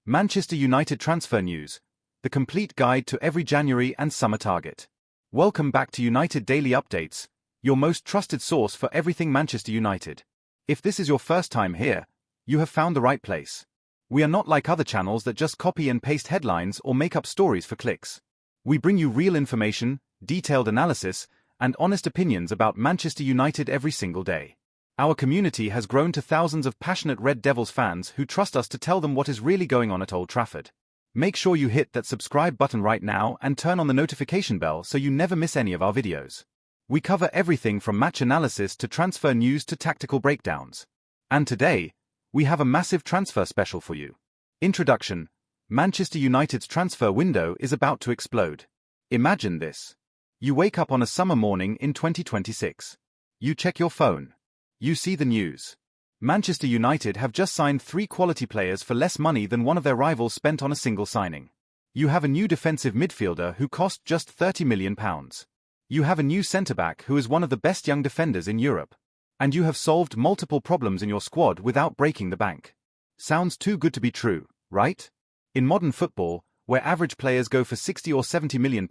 Manchester United transfer news, the complete guide to every January and summer target. Welcome back to United Daily Updates, your most trusted source for everything Manchester United. If this is your first time here, you have found the right place. We are not like other channels that just copy and paste headlines or make up stories for clicks. We bring you real information, detailed analysis, and honest opinions about Manchester United every single day. Our community has grown to thousands of passionate Red Devils fans who trust us to tell them what is really going on at Old Trafford. Make sure you hit that subscribe button right now and turn on the notification bell so you never miss any of our videos. We cover everything from match analysis to transfer news to tactical breakdowns. And today, we have a massive transfer special for you. Introduction: Manchester United's transfer window is about to explode. Imagine this. You wake up on a summer morning in 2026. You check your phone. You see the news. Manchester United have just signed 3 quality players for less money than one of their rivals spent on a single signing. You have a new defensive midfielder who cost just £30 million. You have a new centre-back who is one of the best young defenders in Europe. And you have solved multiple problems in your squad without breaking the bank. Sounds too good to be true, right? In modern football, where average players go for £60 or £70 million,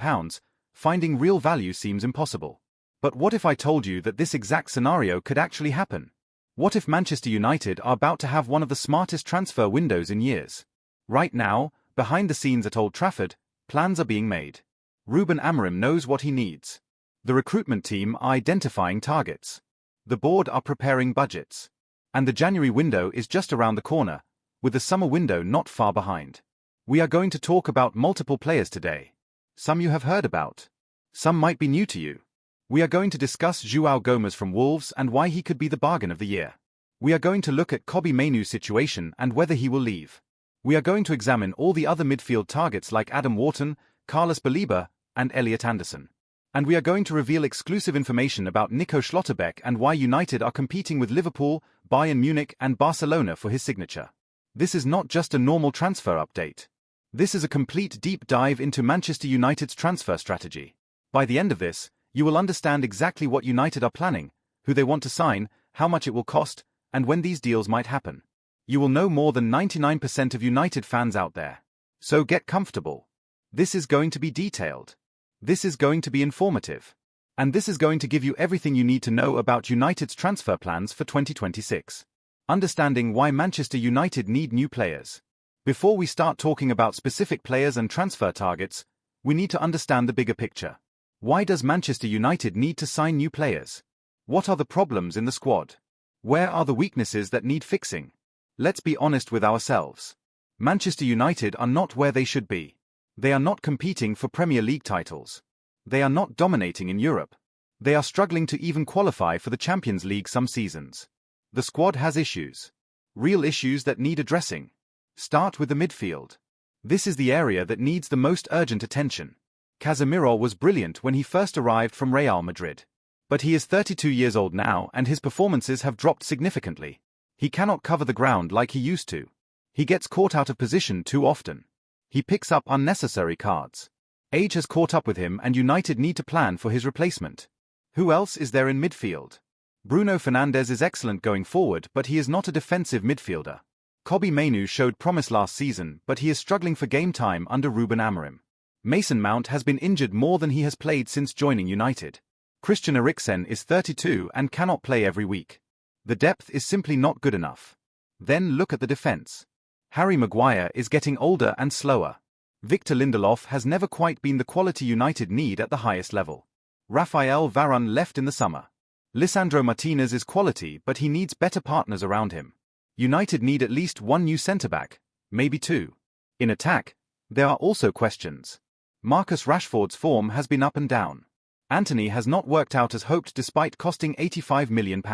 finding real value seems impossible. But what if I told you that this exact scenario could actually happen? What if Manchester United are about to have one of the smartest transfer windows in years? Right now, behind the scenes at Old Trafford, plans are being made. Ruben Amorim knows what he needs. The recruitment team are identifying targets. The board are preparing budgets. And the January window is just around the corner, with the summer window not far behind. We are going to talk about multiple players today. Some you have heard about. Some might be new to you. We are going to discuss João Gomes from Wolves and why he could be the bargain of the year. We are going to look at Kobbie Mainoo's situation and whether he will leave. We are going to examine all the other midfield targets like Adam Wharton, Carlos Baleba, and Elliot Anderson. And we are going to reveal exclusive information about Nico Schlotterbeck and why United are competing with Liverpool, Bayern Munich, and Barcelona for his signature. This is not just a normal transfer update. This is a complete deep dive into Manchester United's transfer strategy. By the end of this, you will understand exactly what United are planning, who they want to sign, how much it will cost, and when these deals might happen. You will know more than 99% of United fans out there. So get comfortable. This is going to be detailed. This is going to be informative. And this is going to give you everything you need to know about United's transfer plans for 2026. Understanding why Manchester United need new players. Before we start talking about specific players and transfer targets, we need to understand the bigger picture. Why does Manchester United need to sign new players? What are the problems in the squad? Where are the weaknesses that need fixing? Let's be honest with ourselves. Manchester United are not where they should be. They are not competing for Premier League titles. They are not dominating in Europe. They are struggling to even qualify for the Champions League some seasons. The squad has issues. Real issues that need addressing. Start with the midfield. This is the area that needs the most urgent attention. Casemiro was brilliant when he first arrived from Real Madrid. But he is 32 years old now and his performances have dropped significantly. He cannot cover the ground like he used to. He gets caught out of position too often. He picks up unnecessary cards. Age has caught up with him and United need to plan for his replacement. Who else is there in midfield? Bruno Fernandes is excellent going forward, but he is not a defensive midfielder. Kobbie Mainoo showed promise last season, but he is struggling for game time under Ruben Amorim. Mason Mount has been injured more than he has played since joining United. Christian Eriksen is 32 and cannot play every week. The depth is simply not good enough. Then look at the defense. Harry Maguire is getting older and slower. Victor Lindelof has never quite been the quality United need at the highest level. Raphael Varane left in the summer. Lisandro Martinez is quality, but he needs better partners around him. United need at least one new centre-back, maybe 2. In attack, there are also questions. Marcus Rashford's form has been up and down. Antony has not worked out as hoped despite costing £85 million.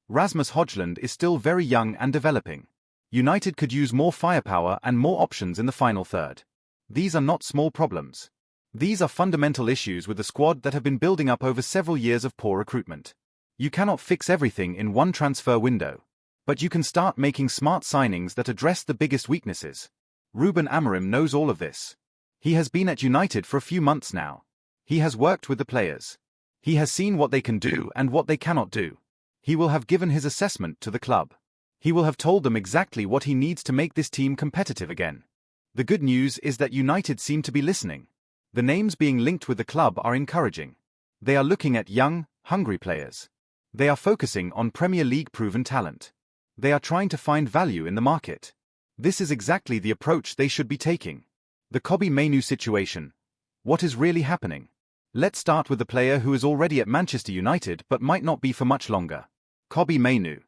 Rasmus Højlund is still very young and developing. United could use more firepower and more options in the final third. These are not small problems. These are fundamental issues with the squad that have been building up over several years of poor recruitment. You cannot fix everything in one transfer window. But you can start making smart signings that address the biggest weaknesses. Ruben Amorim knows all of this. He has been at United for a few months now. He has worked with the players. He has seen what they can do and what they cannot do. He will have given his assessment to the club. He will have told them exactly what he needs to make this team competitive again. The good news is that United seem to be listening. The names being linked with the club are encouraging. They are looking at young, hungry players. They are focusing on Premier League proven talent. They are trying to find value in the market. This is exactly the approach they should be taking. The Kobbie Mainoo situation. What is really happening? Let's start with the player who is already at Manchester United but might not be for much longer. Kobbie Mainoo.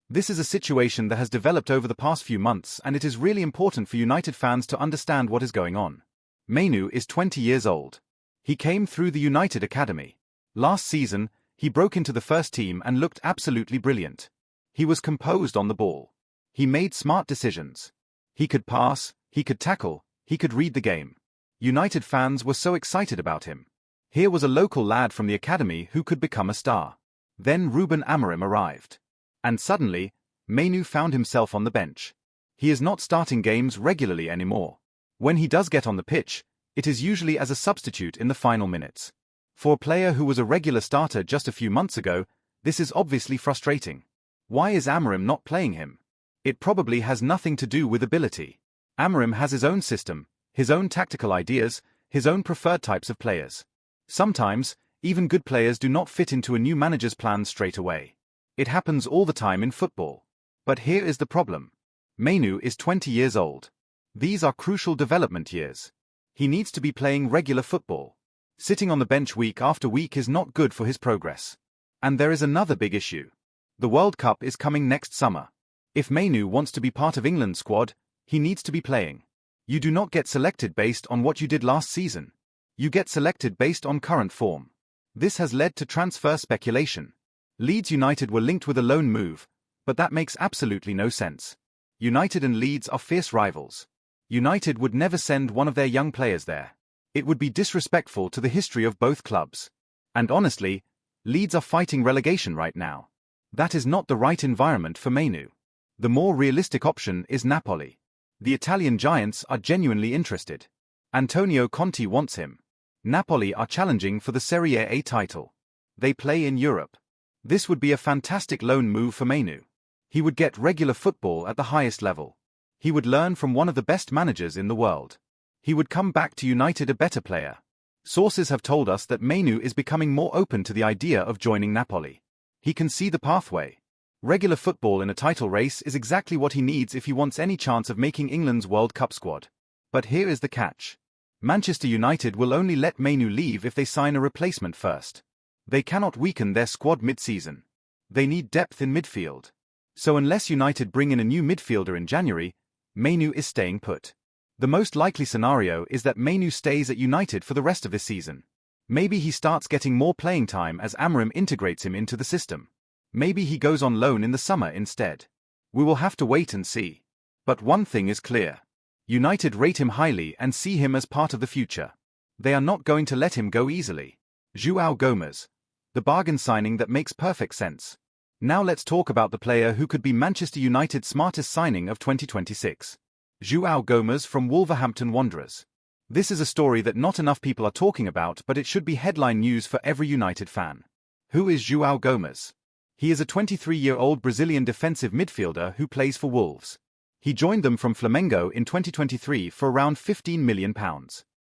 This is a situation that has developed over the past few months, and it is really important for United fans to understand what is going on. Mainoo is 20 years old. He came through the United Academy. Last season, he broke into the first team and looked absolutely brilliant. He was composed on the ball. He made smart decisions. He could pass, he could tackle, he could read the game. United fans were so excited about him. Here was a local lad from the academy who could become a star. Then Ruben Amorim arrived. And suddenly, Mainoo found himself on the bench. He is not starting games regularly anymore. When he does get on the pitch, it is usually as a substitute in the final minutes. For a player who was a regular starter just a few months ago, this is obviously frustrating. Why is Amorim not playing him? It probably has nothing to do with ability. Amorim has his own system, his own tactical ideas, his own preferred types of players. Sometimes, even good players do not fit into a new manager's plans straight away. It happens all the time in football. But here is the problem. Mainoo is 20 years old. These are crucial development years. He needs to be playing regular football. Sitting on the bench week after week is not good for his progress. And there is another big issue. The World Cup is coming next summer. If Mainoo wants to be part of England's squad, he needs to be playing. You do not get selected based on what you did last season. You get selected based on current form. This has led to transfer speculation. Leeds United were linked with a loan move, but that makes absolutely no sense. United and Leeds are fierce rivals. United would never send one of their young players there. It would be disrespectful to the history of both clubs. And honestly, Leeds are fighting relegation right now. That is not the right environment for Mainoo. The more realistic option is Napoli. The Italian giants are genuinely interested. Antonio Conte wants him. Napoli are challenging for the Serie A title. They play in Europe. This would be a fantastic loan move for Mainoo. He would get regular football at the highest level. He would learn from one of the best managers in the world. He would come back to United a better player. Sources have told us that Mainoo is becoming more open to the idea of joining Napoli. He can see the pathway. Regular football in a title race is exactly what he needs if he wants any chance of making England's World Cup squad. But here is the catch. Manchester United will only let Mainoo leave if they sign a replacement first. They cannot weaken their squad mid-season. They need depth in midfield. So unless United bring in a new midfielder in January, Mainoo is staying put. The most likely scenario is that Mainoo stays at United for the rest of the season. Maybe he starts getting more playing time as Amorim integrates him into the system. Maybe he goes on loan in the summer instead. We will have to wait and see. But one thing is clear. United rate him highly and see him as part of the future. They are not going to let him go easily. João Gomes. The bargain signing that makes perfect sense. Now let's talk about the player who could be Manchester United's smartest signing of 2026. João Gomes from Wolverhampton Wanderers. This is a story that not enough people are talking about, but it should be headline news for every United fan. Who is João Gomes? He is a 23-year-old Brazilian defensive midfielder who plays for Wolves. He joined them from Flamengo in 2023 for around £15 million.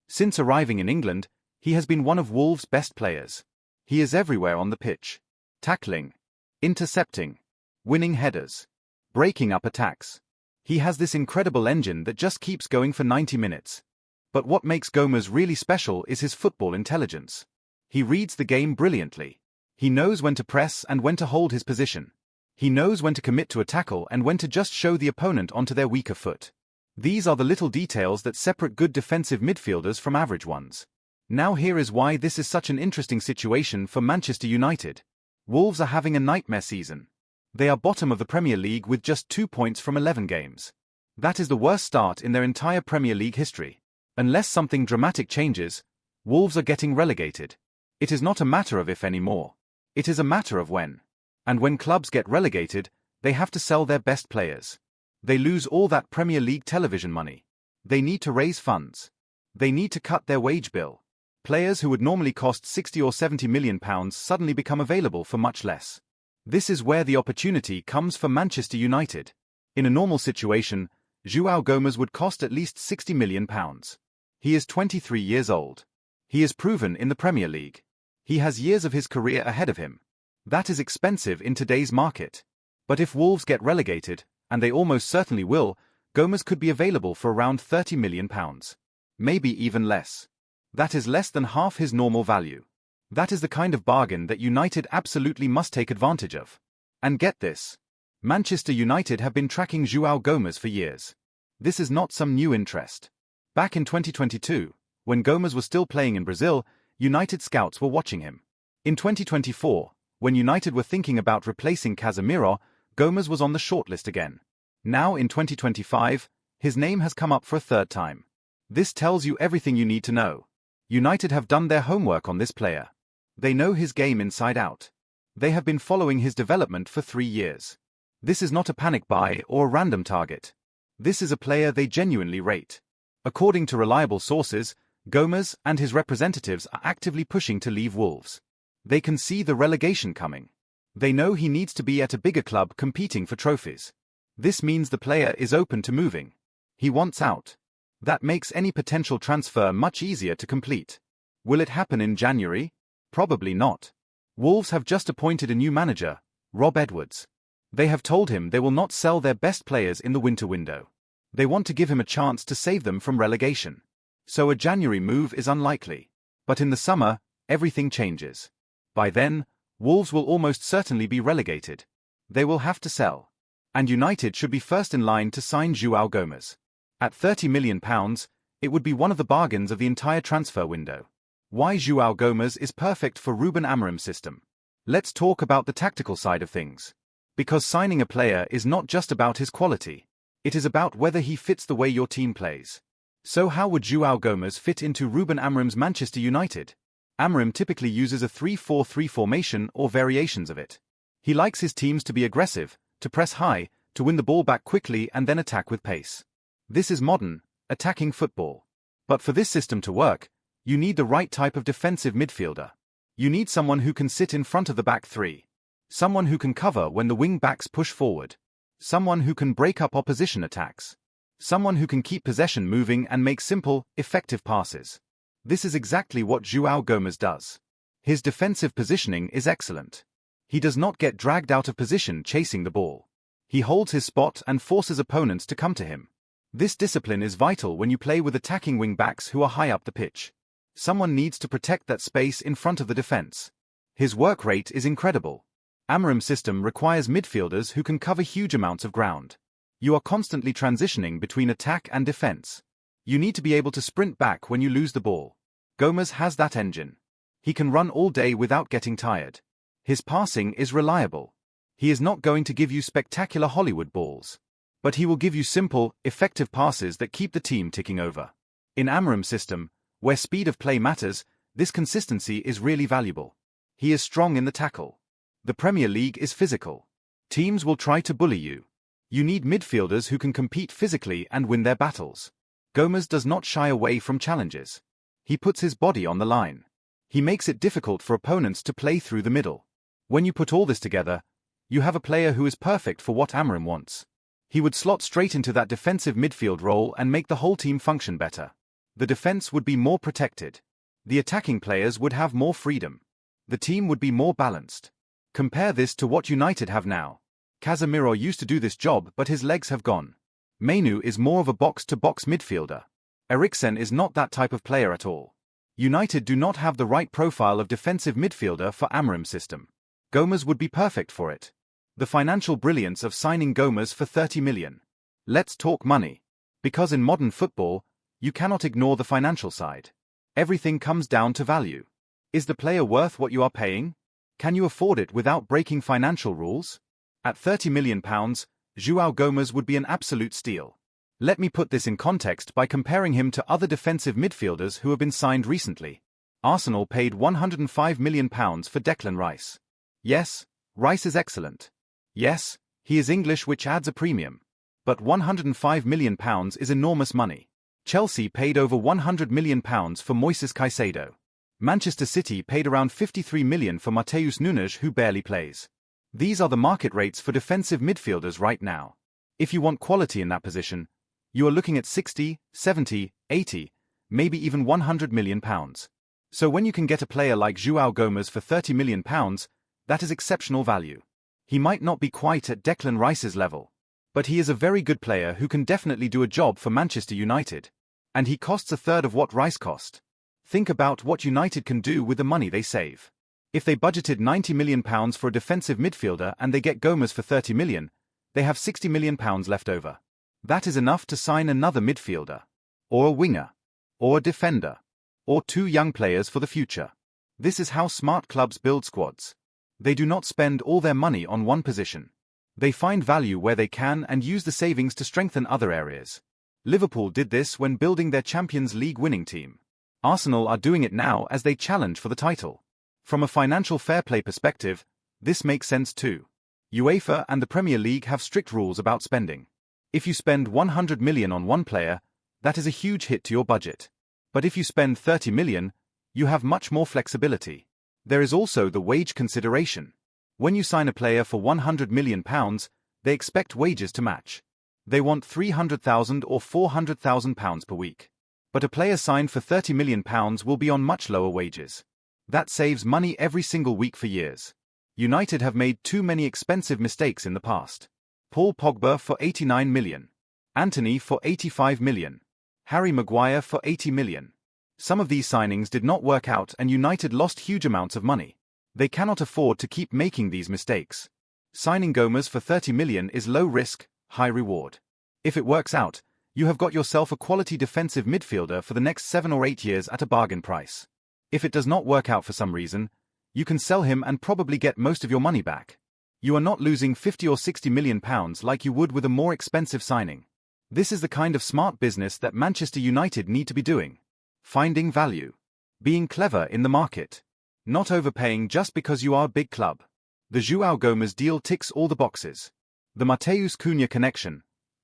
Since arriving in England, he has been one of Wolves' best players. He is everywhere on the pitch. Tackling, intercepting, winning headers, breaking up attacks. He has this incredible engine that just keeps going for 90 minutes. But what makes Gomes really special is his football intelligence. He reads the game brilliantly. He knows when to press and when to hold his position. He knows when to commit to a tackle and when to just show the opponent onto their weaker foot. These are the little details that separate good defensive midfielders from average ones. Now here is why this is such an interesting situation for Manchester United. Wolves are having a nightmare season. They are bottom of the Premier League with just 2 points from 11 games. That is the worst start in their entire Premier League history. Unless something dramatic changes, Wolves are getting relegated. It is not a matter of if anymore. It is a matter of when. And when clubs get relegated, they have to sell their best players. They lose all that Premier League television money. They need to raise funds. They need to cut their wage bill. Players who would normally cost £60 or £70 million suddenly become available for much less. This is where the opportunity comes for Manchester United. In a normal situation, João Gomes would cost at least £60 million. He is 23 years old. He is proven in the Premier League. He has years of his career ahead of him. That is expensive in today's market. But if Wolves get relegated, and they almost certainly will, Gomes could be available for around £30 million. Maybe even less. That is less than half his normal value. That is the kind of bargain that United absolutely must take advantage of. And get this. Manchester United have been tracking João Gomes for years. This is not some new interest. Back in 2022, when Gomes was still playing in Brazil, United scouts were watching him. In 2024, when United were thinking about replacing Casemiro, Gomes was on the shortlist again. Now in 2025, his name has come up for a third time. This tells you everything you need to know. United have done their homework on this player. They know his game inside out. They have been following his development for 3 years. This is not a panic buy or a random target. This is a player they genuinely rate. According to reliable sources, Gomes and his representatives are actively pushing to leave Wolves. They can see the relegation coming. They know he needs to be at a bigger club competing for trophies. This means the player is open to moving. He wants out. That makes any potential transfer much easier to complete. Will it happen in January? Probably not. Wolves have just appointed a new manager, Rob Edwards. They have told him they will not sell their best players in the winter window. They want to give him a chance to save them from relegation. So a January move is unlikely. But in the summer, everything changes. By then, Wolves will almost certainly be relegated. They will have to sell. And United should be first in line to sign João Gomes. At £30 million, it would be one of the bargains of the entire transfer window. Why João Gomes is perfect for Ruben Amorim's system. Let's talk about the tactical side of things. Because signing a player is not just about his quality. It is about whether he fits the way your team plays. So how would João Gomes fit into Ruben Amorim's Manchester United? Amorim typically uses a 3-4-3 formation or variations of it. He likes his teams to be aggressive, to press high, to win the ball back quickly and then attack with pace. This is modern, attacking football. But for this system to work, you need the right type of defensive midfielder. You need someone who can sit in front of the back three. Someone who can cover when the wing backs push forward. Someone who can break up opposition attacks. Someone who can keep possession moving and make simple, effective passes. This is exactly what João Gomes does. His defensive positioning is excellent. He does not get dragged out of position chasing the ball. He holds his spot and forces opponents to come to him. This discipline is vital when you play with attacking wing-backs who are high up the pitch. Someone needs to protect that space in front of the defense. His work rate is incredible. Amorim's system requires midfielders who can cover huge amounts of ground. You are constantly transitioning between attack and defense. You need to be able to sprint back when you lose the ball. Gomes has that engine. He can run all day without getting tired. His passing is reliable. He is not going to give you spectacular Hollywood balls. But he will give you simple, effective passes that keep the team ticking over. In Amorim's system, where speed of play matters, this consistency is really valuable. He is strong in the tackle. The Premier League is physical. Teams will try to bully you. You need midfielders who can compete physically and win their battles. Gomes does not shy away from challenges. He puts his body on the line. He makes it difficult for opponents to play through the middle. When you put all this together, you have a player who is perfect for what Amorim wants. He would slot straight into that defensive midfield role and make the whole team function better. The defense would be more protected. The attacking players would have more freedom. The team would be more balanced. Compare this to what United have now. Casemiro used to do this job, but his legs have gone. Mainu is more of a box-to-box midfielder. Eriksen is not that type of player at all. United do not have the right profile of defensive midfielder for Amorim's system. Gomes would be perfect for it. The financial brilliance of signing Gomes for £30 million. Let's talk money. Because in modern football, you cannot ignore the financial side. Everything comes down to value. Is the player worth what you are paying? Can you afford it without breaking financial rules? At £30 million, João Gomes would be an absolute steal. Let me put this in context by comparing him to other defensive midfielders who have been signed recently. Arsenal paid £105 million for Declan Rice. Yes, Rice is excellent. Yes, he is English, which adds a premium. But £105 million is enormous money. Chelsea paid over £100 million for Moises Caicedo. Manchester City paid around £53 million for Matheus Nunes, who barely plays. These are the market rates for defensive midfielders right now. If you want quality in that position, you are looking at 60, 70, 80, maybe even £100 million. So when you can get a player like João Gomes for £30 million, that is exceptional value. He might not be quite at Declan Rice's level, but he is a very good player who can definitely do a job for Manchester United. And he costs a third of what Rice cost. Think about what United can do with the money they save. If they budgeted £90 million for a defensive midfielder and they get Gomes for £30 million, they have £60 million left over. That is enough to sign another midfielder, or a winger, or a defender, or 2 young players for the future. This is how smart clubs build squads. They do not spend all their money on one position. They find value where they can and use the savings to strengthen other areas. Liverpool did this when building their Champions League winning team. Arsenal are doing it now as they challenge for the title. From a financial fair play perspective, this makes sense too. UEFA and the Premier League have strict rules about spending. If you spend £100 million on one player, that is a huge hit to your budget. But if you spend £30 million, you have much more flexibility. There is also the wage consideration. When you sign a player for £100 million, they expect wages to match. They want £300,000 or £400,000 per week. But a player signed for £30 million will be on much lower wages. That saves money every single week for years. United have made too many expensive mistakes in the past. Paul Pogba for £89 million. Antony for £85 million. Harry Maguire for £80 million. Some of these signings did not work out and United lost huge amounts of money. They cannot afford to keep making these mistakes. Signing Gomes for £30 million is low risk, high reward. If it works out, you have got yourself a quality defensive midfielder for the next 7 or 8 years at a bargain price. If it does not work out for some reason, you can sell him and probably get most of your money back. You are not losing £50 or £60 million like you would with a more expensive signing. This is the kind of smart business that Manchester United need to be doing. Finding value. Being clever in the market. Not overpaying just because you are a big club. The João Gomes deal ticks all the boxes. The Matheus Cunha connection.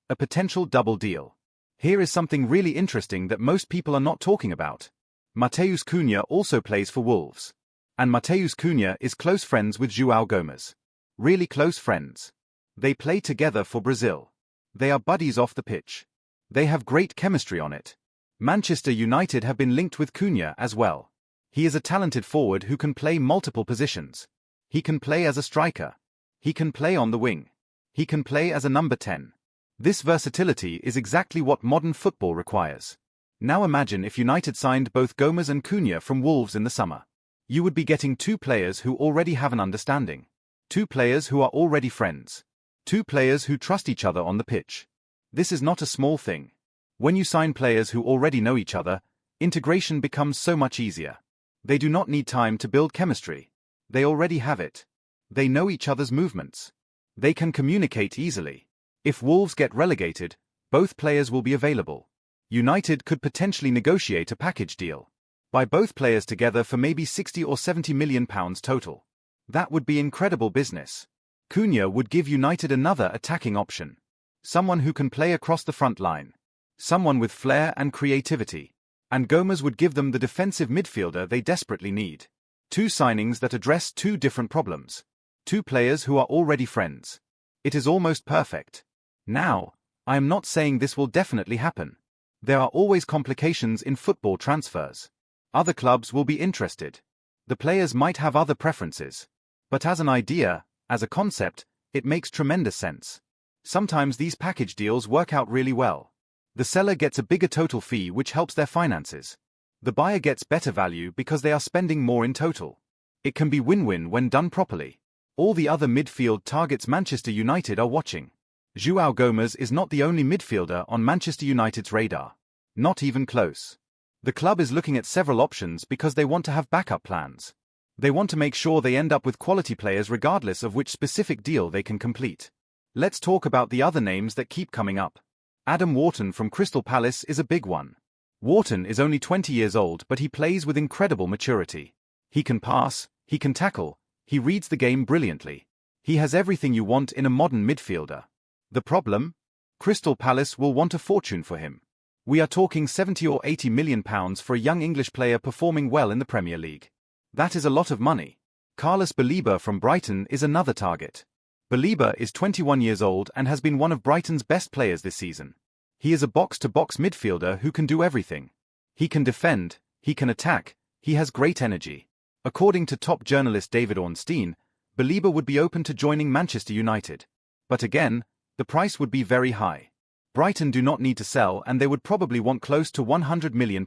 A potential double deal. Here is something really interesting that most people are not talking about. Matheus Cunha also plays for Wolves. And Matheus Cunha is close friends with João Gomes. Really close friends. They play together for Brazil. They are buddies off the pitch. They have great chemistry on it. Manchester United have been linked with Cunha as well. He is a talented forward who can play multiple positions. He can play as a striker. He can play on the wing. He can play as a number 10. This versatility is exactly what modern football requires. Now imagine if United signed both Gomes and Cunha from Wolves in the summer. You would be getting 2 players who already have an understanding. 2 players who are already friends. 2 players who trust each other on the pitch. This is not a small thing. When you sign players who already know each other, integration becomes so much easier. They do not need time to build chemistry. They already have it. They know each other's movements. They can communicate easily. If Wolves get relegated, both players will be available. United could potentially negotiate a package deal. Buy both players together for maybe £60 or £70 million total. That would be incredible business. Cunha would give United another attacking option. Someone who can play across the front line. Someone with flair and creativity. And Gomes would give them the defensive midfielder they desperately need. 2 signings that address 2 different problems. 2 players who are already friends. It is almost perfect. Now, I am not saying this will definitely happen. There are always complications in football transfers. Other clubs will be interested. The players might have other preferences. But as an idea, as a concept, it makes tremendous sense. Sometimes these package deals work out really well. The seller gets a bigger total fee which helps their finances. The buyer gets better value because they are spending more in total. It can be win-win when done properly. All the other midfield targets Manchester United are watching. João Gomes is not the only midfielder on Manchester United's radar. Not even close. The club is looking at several options because they want to have backup plans. They want to make sure they end up with quality players regardless of which specific deal they can complete. Let's talk about the other names that keep coming up. Adam Wharton from Crystal Palace is a big one. Wharton is only 20 years old but he plays with incredible maturity. He can pass, he can tackle, he reads the game brilliantly. He has everything you want in a modern midfielder. The problem? Crystal Palace will want a fortune for him. We are talking £70 or £80 million for a young English player performing well in the Premier League. That is a lot of money. Carlos Baleba from Brighton is another target. Baleba is 21 years old and has been one of Brighton's best players this season. He is a box-to-box midfielder who can do everything. He can defend, he can attack, he has great energy. According to top journalist David Ornstein, Baleba would be open to joining Manchester United. But again, the price would be very high. Brighton do not need to sell and they would probably want close to £100 million.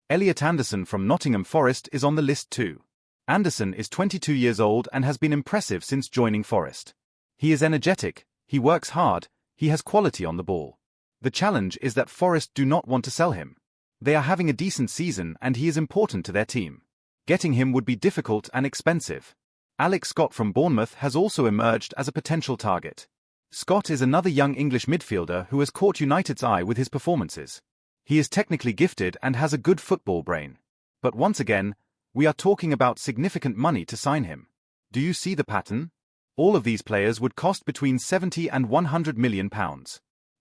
Elliot Anderson from Nottingham Forest is on the list too. Anderson is 22 years old and has been impressive since joining Forest. He is energetic, he works hard, he has quality on the ball. The challenge is that Forest do not want to sell him. They are having a decent season and he is important to their team. Getting him would be difficult and expensive. Alex Scott from Bournemouth has also emerged as a potential target. Scott is another young English midfielder who has caught United's eye with his performances. He is technically gifted and has a good football brain. But once again, we are talking about significant money to sign him. Do you see the pattern? All of these players would cost between £70 and £100 million.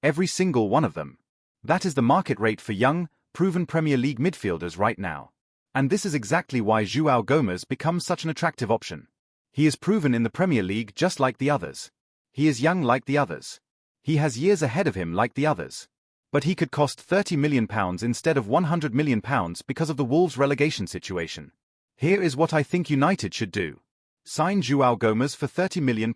Every single one of them. That is the market rate for young, proven Premier League midfielders right now. And this is exactly why João Gomes becomes such an attractive option. He is proven in the Premier League just like the others. He is young like the others. He has years ahead of him like the others. But he could cost £30 million instead of £100 million because of the Wolves relegation situation. Here is what I think United should do. Sign João Gomes for £30 million.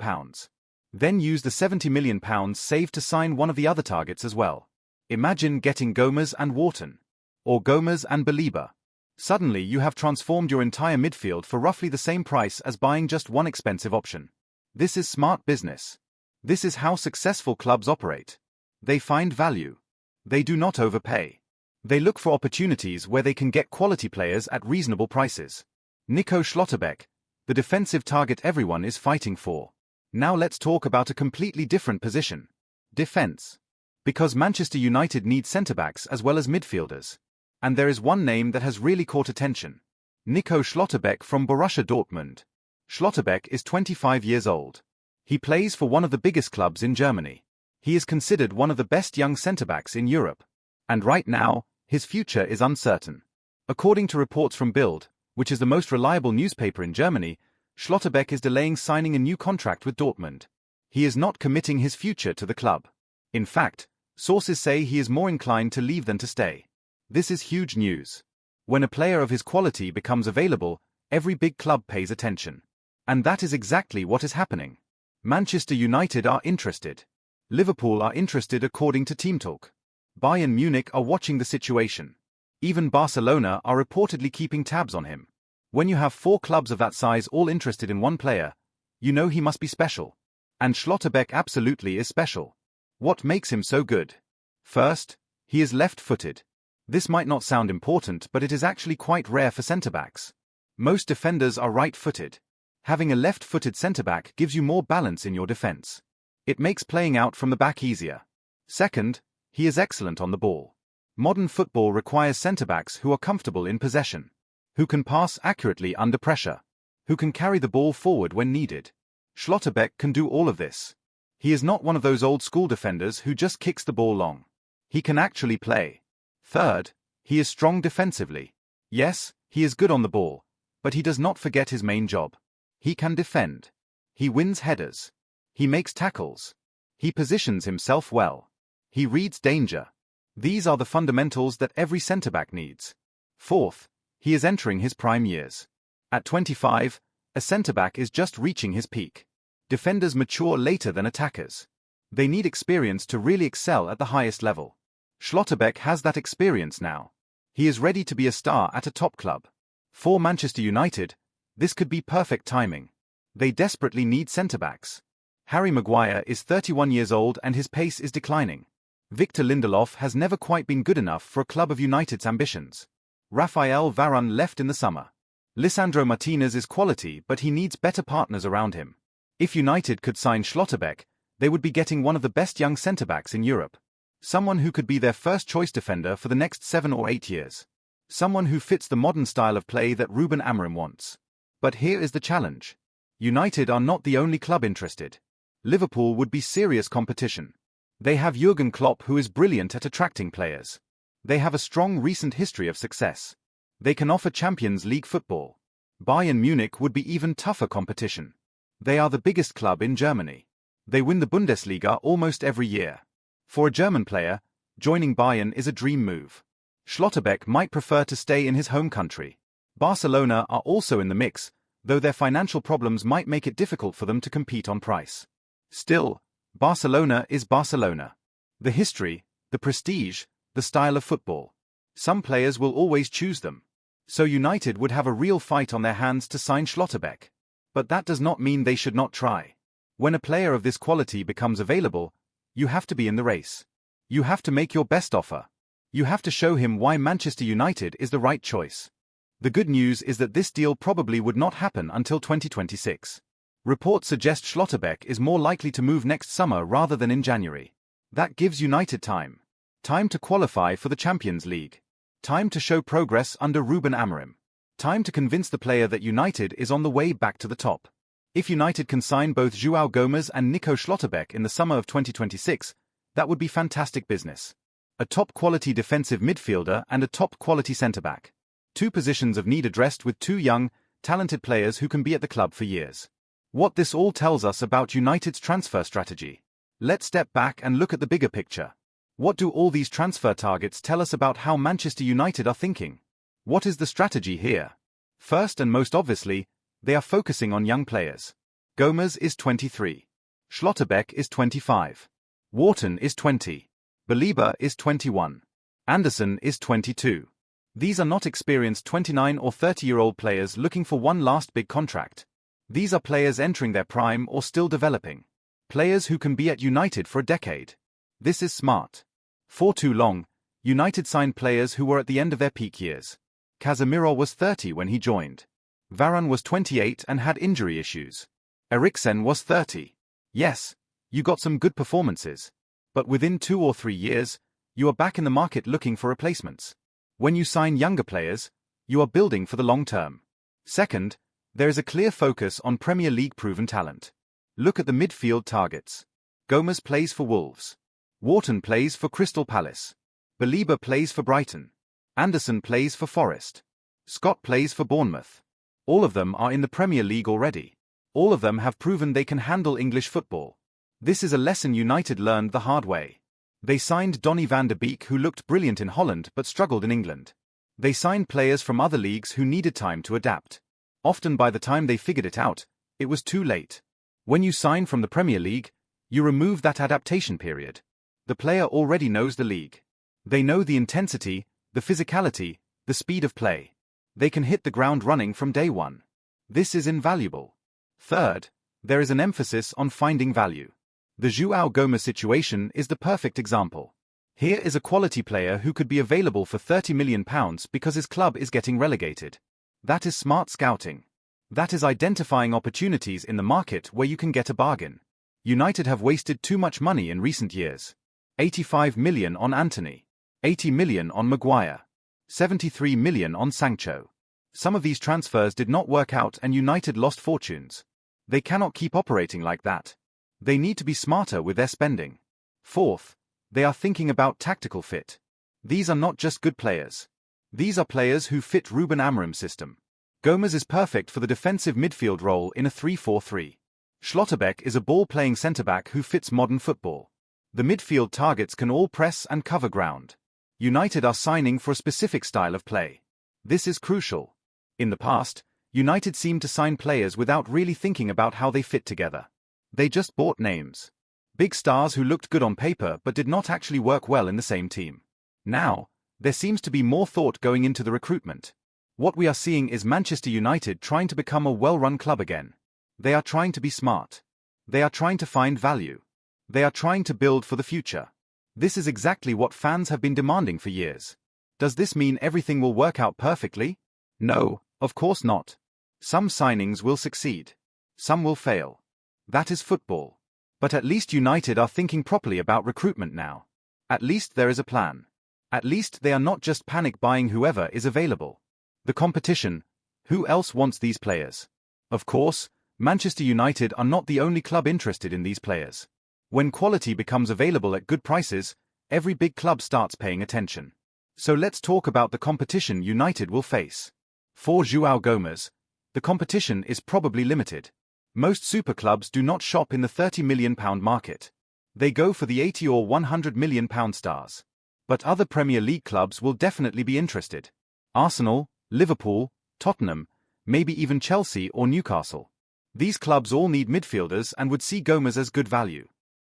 Then use the £70 million saved to sign one of the other targets as well. Imagine getting Gomes and Wharton. Or Gomes and Baleba. Suddenly you have transformed your entire midfield for roughly the same price as buying just one expensive option. This is smart business. This is how successful clubs operate. They find value. They do not overpay. They look for opportunities where they can get quality players at reasonable prices. Nico Schlotterbeck, the defensive target everyone is fighting for. Now let's talk about a completely different position. Defense. Because Manchester United need centre-backs as well as midfielders. And there is one name that has really caught attention. Nico Schlotterbeck from Borussia Dortmund. Schlotterbeck is 25 years old. He plays for one of the biggest clubs in Germany. He is considered one of the best young centre-backs in Europe. And right now, his future is uncertain. According to reports from Bild, which is the most reliable newspaper in Germany, Schlotterbeck is delaying signing a new contract with Dortmund. He is not committing his future to the club. In fact, sources say he is more inclined to leave than to stay. This is huge news. When a player of his quality becomes available, every big club pays attention. And that is exactly what is happening. Manchester United are interested. Liverpool are interested according to Team Talk. Bayern Munich are watching the situation. Even Barcelona are reportedly keeping tabs on him. When you have 4 clubs of that size all interested in one player, you know he must be special. And Schlotterbeck absolutely is special. What makes him so good? First, he is left-footed. This might not sound important, but it is actually quite rare for centre-backs. Most defenders are right-footed. Having a left-footed centre-back gives you more balance in your defence. It makes playing out from the back easier. Second, he is excellent on the ball. Modern football requires centre-backs who are comfortable in possession, who can pass accurately under pressure, who can carry the ball forward when needed. Schlotterbeck can do all of this. He is not one of those old-school defenders who just kicks the ball long. He can actually play. Third, he is strong defensively. Yes, he is good on the ball, but he does not forget his main job. He can defend. He wins headers. He makes tackles. He positions himself well. He reads danger. These are the fundamentals that every centre-back needs. Fourth, he is entering his prime years. At 25, a centre-back is just reaching his peak. Defenders mature later than attackers. They need experience to really excel at the highest level. Schlotterbeck has that experience now. He is ready to be a star at a top club. For Manchester United, this could be perfect timing. They desperately need centre-backs. Harry Maguire is 31 years old and his pace is declining. Victor Lindelof has never quite been good enough for a club of United's ambitions. Rafael Varane left in the summer. Lisandro Martinez is quality, but he needs better partners around him. If United could sign Schlotterbeck, they would be getting one of the best young centre-backs in Europe. Someone who could be their first-choice defender for the next 7 or 8 years. Someone who fits the modern style of play that Ruben Amorim wants. But here is the challenge. United are not the only club interested. Liverpool would be serious competition. They have Jurgen Klopp, who is brilliant at attracting players. They have a strong recent history of success. They can offer Champions League football. Bayern Munich would be even tougher competition. They are the biggest club in Germany. They win the Bundesliga almost every year. For a German player, joining Bayern is a dream move. Schlotterbeck might prefer to stay in his home country. Barcelona are also in the mix, though their financial problems might make it difficult for them to compete on price. Still, Barcelona is Barcelona. The history, the prestige, the style of football. Some players will always choose them. So United would have a real fight on their hands to sign Schlotterbeck. But that does not mean they should not try. When a player of this quality becomes available, you have to be in the race. You have to make your best offer. You have to show him why Manchester United is the right choice. The good news is that this deal probably would not happen until 2026. Reports suggest Schlotterbeck is more likely to move next summer rather than in January. That gives United time. Time to qualify for the Champions League. Time to show progress under Ruben Amorim. Time to convince the player that United is on the way back to the top. If United can sign both João Gomes and Nico Schlotterbeck in the summer of 2026, that would be fantastic business. A top-quality defensive midfielder and a top-quality centre-back. Two positions of need addressed with two young, talented players who can be at the club for years. What this all tells us about United's transfer strategy. Let's step back and look at the bigger picture. What do all these transfer targets tell us about how Manchester United are thinking? What is the strategy here? First and most obviously, they are focusing on young players. Gomes is 23. Schlotterbeck is 25. Wharton is 20. Belieber is 21. Anderson is 22. These are not experienced 29 or 30-year-old players looking for one last big contract. These are players entering their prime or still developing. Players who can be at United for a decade. This is smart. For too long, United signed players who were at the end of their peak years. Casemiro was 30 when he joined. Varane was 28 and had injury issues. Eriksen was 30. Yes, you got some good performances. But within 2 or 3 years, you are back in the market looking for replacements. When you sign younger players, you are building for the long term. Second, there is a clear focus on Premier League proven talent. Look at the midfield targets. Gomes plays for Wolves. Wharton plays for Crystal Palace. Belieber plays for Brighton. Anderson plays for Forest. Scott plays for Bournemouth. All of them are in the Premier League already. All of them have proven they can handle English football. This is a lesson United learned the hard way. They signed Donny van de Beek, who looked brilliant in Holland but struggled in England. They signed players from other leagues who needed time to adapt. Often by the time they figured it out, it was too late. When you sign from the Premier League, you remove that adaptation period. The player already knows the league. They know the intensity, the physicality, the speed of play. They can hit the ground running from day one. This is invaluable. Third, there is an emphasis on finding value. The João Gomes situation is the perfect example. Here is a quality player who could be available for £30 million because his club is getting relegated. That is smart scouting. That is identifying opportunities in the market where you can get a bargain. United have wasted too much money in recent years. 85 million on Antony. 80 million on Maguire. 73 million on Sancho. Some of these transfers did not work out and United lost fortunes. They cannot keep operating like that. They need to be smarter with their spending. Fourth, they are thinking about tactical fit. These are not just good players. These are players who fit Ruben Amorim's system. Gomes is perfect for the defensive midfield role in a 3-4-3. Schlotterbeck is a ball-playing centre-back who fits modern football. The midfield targets can all press and cover ground. United are signing for a specific style of play. This is crucial. In the past, United seemed to sign players without really thinking about how they fit together. They just bought names. Big stars who looked good on paper but did not actually work well in the same team. Now, there seems to be more thought going into the recruitment. What we are seeing is Manchester United trying to become a well-run club again. They are trying to be smart. They are trying to find value. They are trying to build for the future. This is exactly what fans have been demanding for years. Does this mean everything will work out perfectly? No, of course not. Some signings will succeed. Some will fail. That is football. But at least United are thinking properly about recruitment now. At least there is a plan. At least they are not just panic buying whoever is available. The competition. Who else wants these players? Of course, Manchester United are not the only club interested in these players. When quality becomes available at good prices, every big club starts paying attention. So let's talk about the competition United will face. For João Gomes, the competition is probably limited. Most super clubs do not shop in the £30 million market. They go for the £80 or £100 million stars. But other Premier League clubs will definitely be interested. Arsenal, Liverpool, Tottenham, maybe even Chelsea or Newcastle. These clubs all need midfielders and would see Gomez as good value.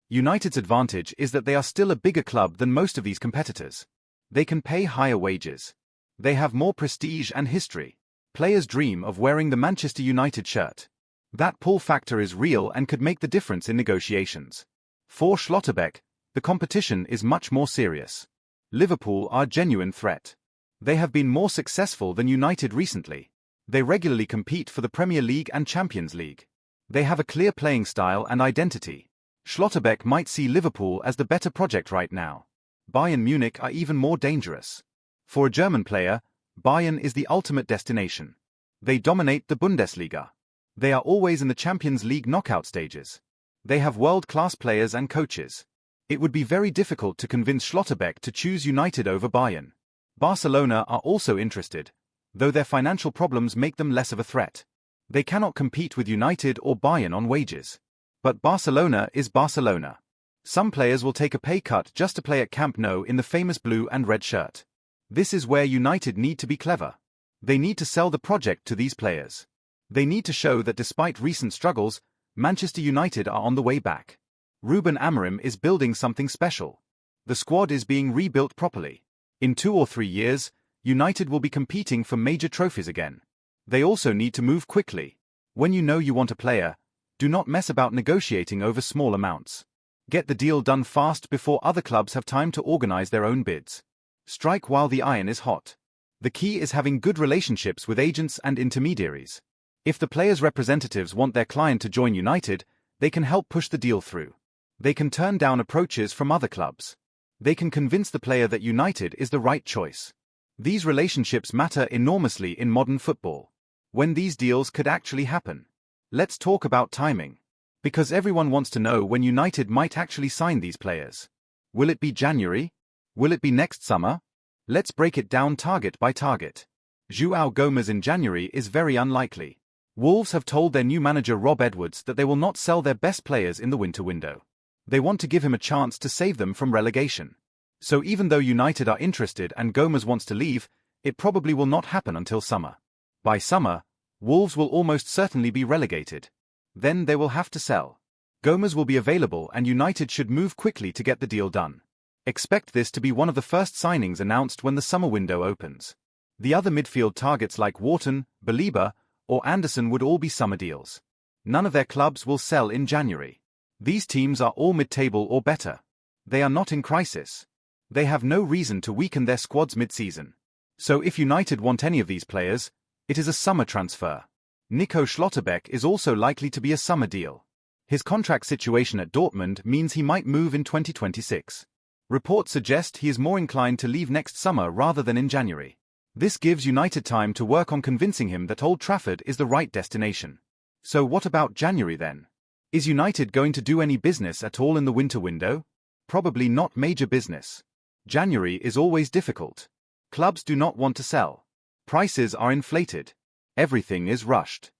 United's advantage is that they are still a bigger club than most of these competitors. They can pay higher wages. They have more prestige and history. Players dream of wearing the Manchester United shirt. That pull factor is real and could make the difference in negotiations. For Schlotterbeck, the competition is much more serious. Liverpool are a genuine threat. They have been more successful than United recently. They regularly compete for the Premier League and Champions League. They have a clear playing style and identity. Schlotterbeck might see Liverpool as the better project right now. Bayern Munich are even more dangerous. For a German player, Bayern is the ultimate destination. They dominate the Bundesliga. They are always in the Champions League knockout stages. They have world-class players and coaches. It would be very difficult to convince Schlotterbeck to choose United over Bayern. Barcelona are also interested, though their financial problems make them less of a threat. They cannot compete with United or Bayern on wages. But Barcelona is Barcelona. Some players will take a pay cut just to play at Camp Nou in the famous blue and red shirt. This is where United need to be clever. They need to sell the project to these players. They need to show that despite recent struggles, Manchester United are on the way back. Ruben Amorim is building something special. The squad is being rebuilt properly. In 2 or 3 years, United will be competing for major trophies again. They also need to move quickly. When you know you want a player, do not mess about negotiating over small amounts. Get the deal done fast before other clubs have time to organize their own bids. Strike while the iron is hot. The key is having good relationships with agents and intermediaries. If the player's representatives want their client to join United, they can help push the deal through. They can turn down approaches from other clubs. They can convince the player that United is the right choice. These relationships matter enormously in modern football. When these deals could actually happen. Let's talk about timing. Because everyone wants to know when United might actually sign these players. Will it be January? Will it be next summer? Let's break it down target by target. João Gomes in January is very unlikely. Wolves have told their new manager Rob Edwards that they will not sell their best players in the winter window. They want to give him a chance to save them from relegation. So even though United are interested and Gomes wants to leave, it probably will not happen until summer. By summer, Wolves will almost certainly be relegated. Then they will have to sell. Gomes will be available and United should move quickly to get the deal done. Expect this to be one of the first signings announced when the summer window opens. The other midfield targets like Wharton, Belieber, or Anderson would all be summer deals. None of their clubs will sell in January. These teams are all mid-table or better. They are not in crisis. They have no reason to weaken their squads mid-season. So if United want any of these players, it is a summer transfer. Nico Schlotterbeck is also likely to be a summer deal. His contract situation at Dortmund means he might move in 2026. Reports suggest he is more inclined to leave next summer rather than in January. This gives United time to work on convincing him that Old Trafford is the right destination. So what about January then? Is United going to do any business at all in the winter window? Probably not major business. January is always difficult. Clubs do not want to sell. Prices are inflated. Everything is rushed.